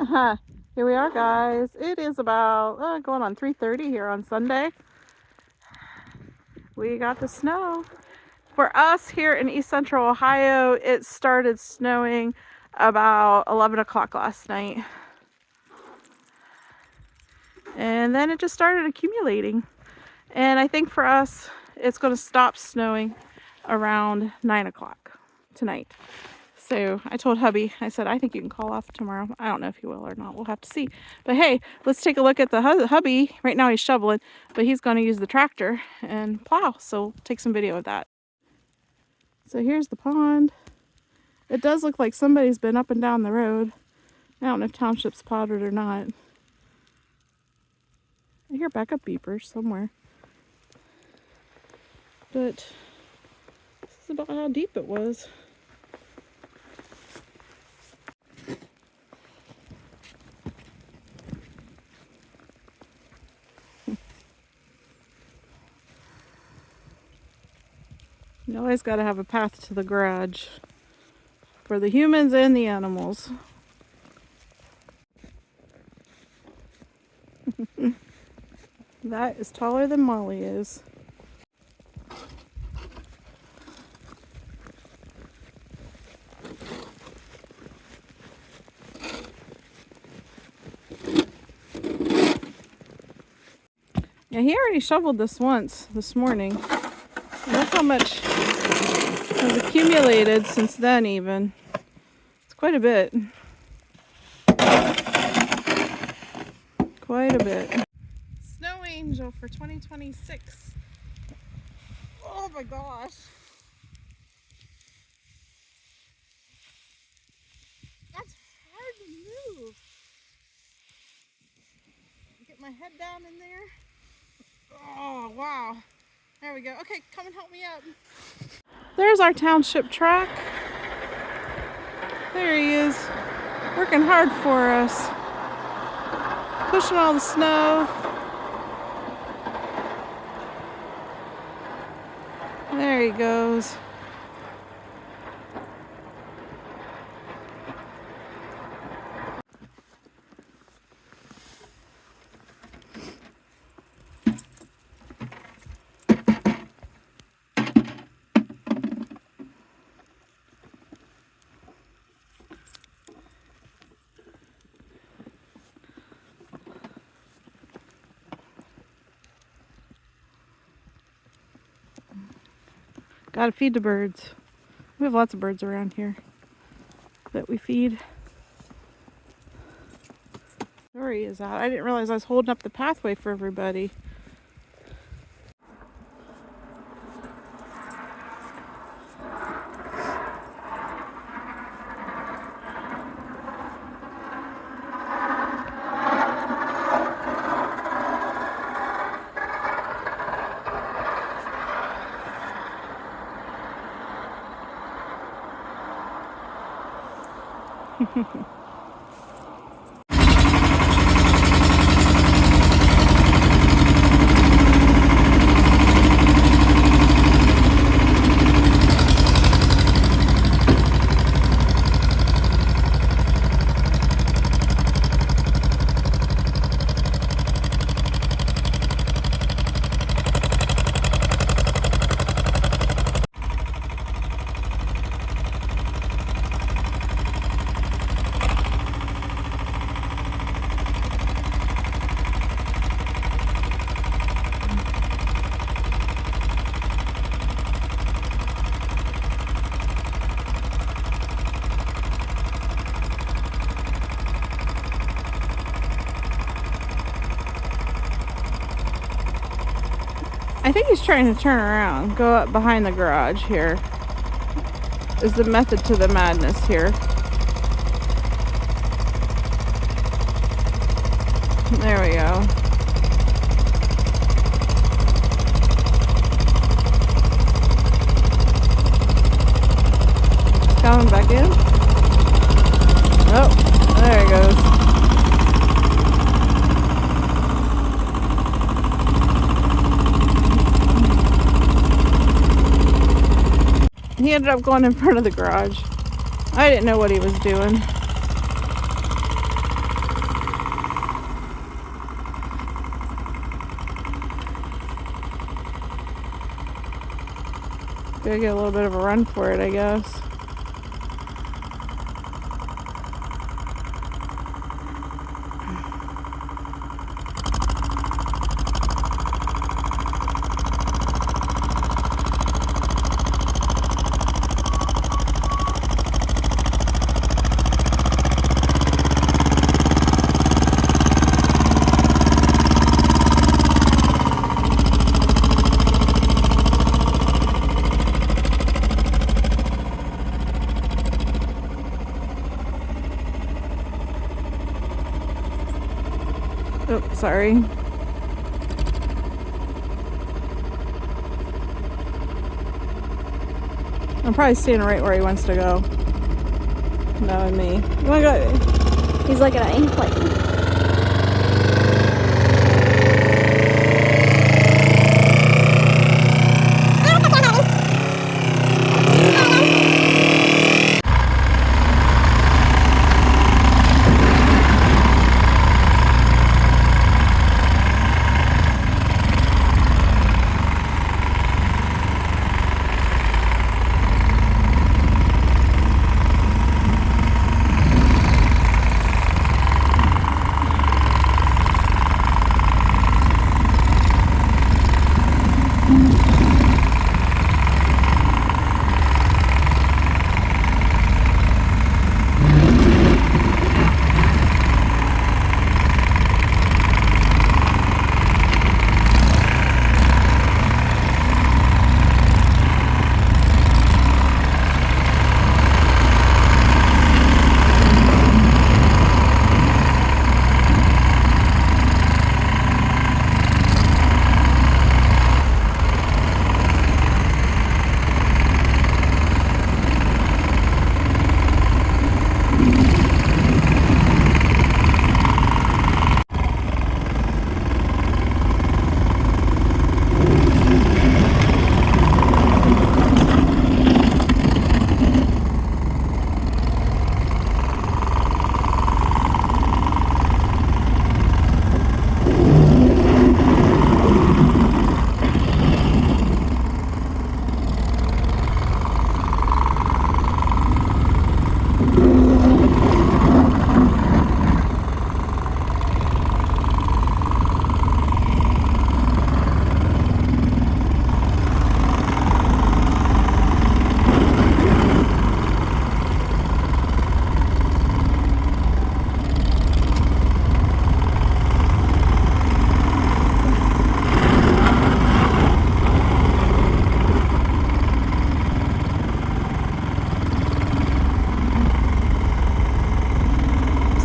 Here we are, guys. It is about going on 3:30 here on Sunday. We got the snow. For us here in East Central Ohio, it started snowing about 11 o'clock last night. And then it just started accumulating. And I think for us, it's going to stop snowing around 9 o'clock tonight. So I told hubby, I said, I think you can call off tomorrow. I don't know if he will or not. We'll have to see. But hey, let's take a look at the hubby. Right now he's shoveling, but he's going to use the tractor and plow. So we'll take some video of that. So here's the pond. It does look like somebody's been up and down the road. I don't know if township's plowed or not. I hear backup beepers somewhere. But this is about how deep it was. You always got to have a path to the garage for the humans and the animals. That is taller than Molly is. Yeah, he already shoveled this once this morning. Look how much has accumulated since then even. It's quite a bit. Quite a bit. Snow angel for 2026. Oh my gosh. That's hard to move. Get my head down in there. Oh, wow. There we go. Okay, come and help me up. There's our township track. There he is, working hard for us. Pushing all the snow. There he goes. Gotta feed the birds. We have lots of birds around here that we feed. There he is out. I didn't realize I was holding up the pathway for everybody. I think he's trying to turn around, go up behind the garage here. Is the method to the madness here. There we go. Coming back in. Oh, there he goes. He ended up going in front of the garage. I didn't know what he was doing. Gotta get a little bit of a run for it, I guess. Oh, sorry. I'm probably staying right where he wants to go. Knowing me. You wanna go? He's looking at me, like.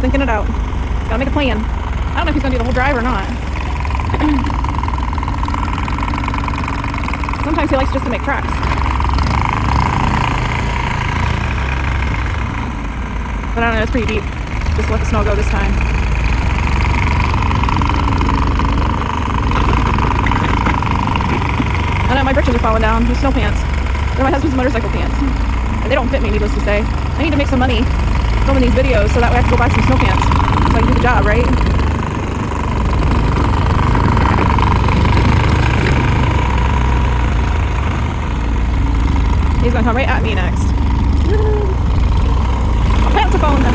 Thinking it out. He's gotta make a plan. I don't know if he's gonna do the whole drive or not. Sometimes he likes just to make tracks. But I don't know, it's pretty deep. Just let the snow go this time. I know my britches are falling down. These snow pants. They're my husband's motorcycle pants. And they don't fit me, needless to say. I need to make some money filming these videos so that way I can go buy some snow pants so I can do the job, right? He's gonna come right at me next. My pants are falling down.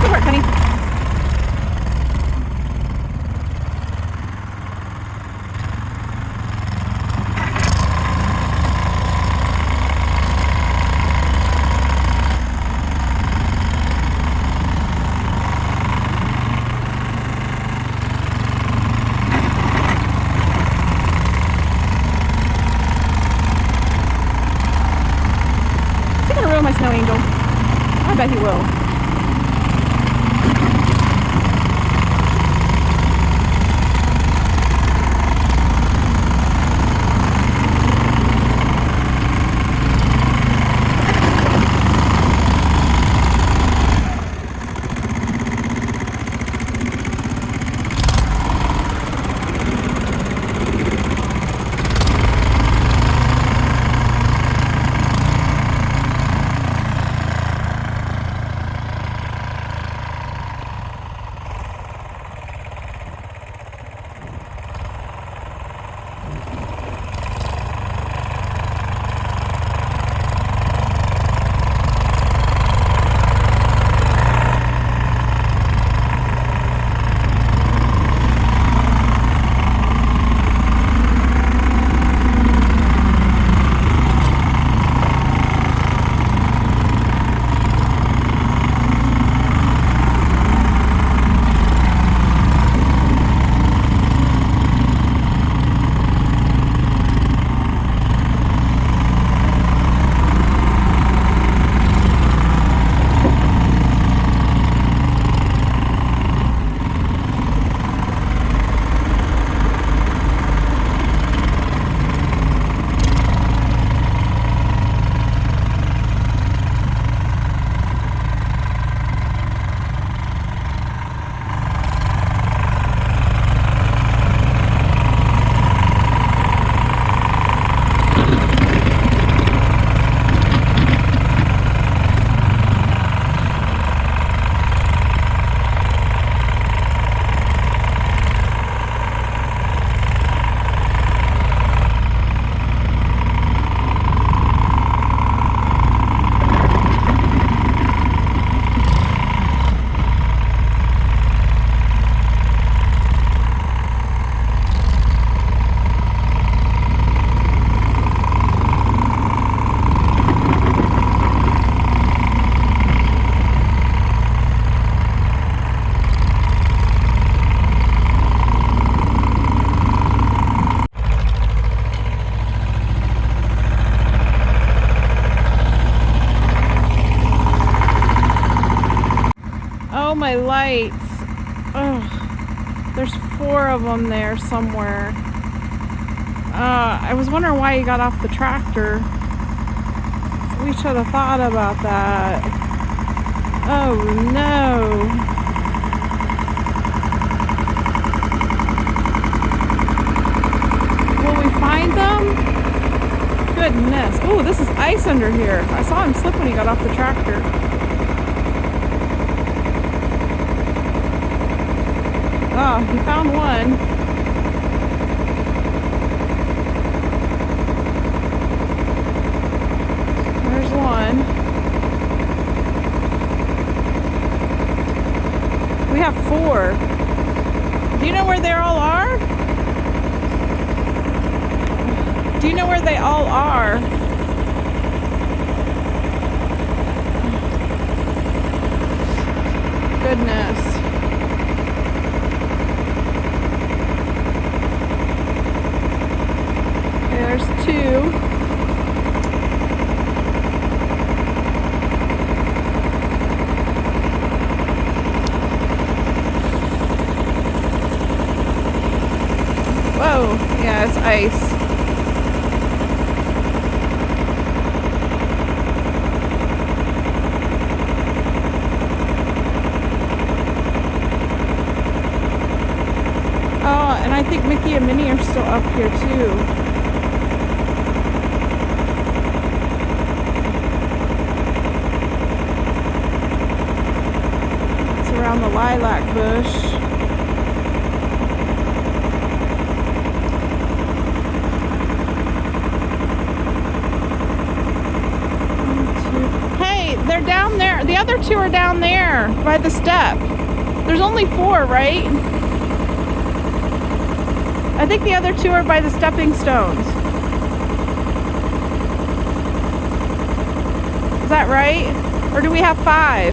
Good work, honey. My snow angel. I bet he will. lights. Ugh. There's 4 of them there somewhere. I was wondering why he got off the tractor. We should have thought about that. Oh no. Will we find them? Goodness. Oh, this is ice under here. I saw him slip when he got off the tractor. Oh, he found one. There's one. We have 4. Do you know where they all are? Do you know where they all are? Goodness. Okay, there's 2. Whoa, yeah, it's ice. Oh, and I think Mickey and Minnie are still up here too. It's around the lilac bush. They're down there. The other 2 are down there by the step. There's only 4, right? I think the other 2 are by the stepping stones. Is that right? Or do we have 5?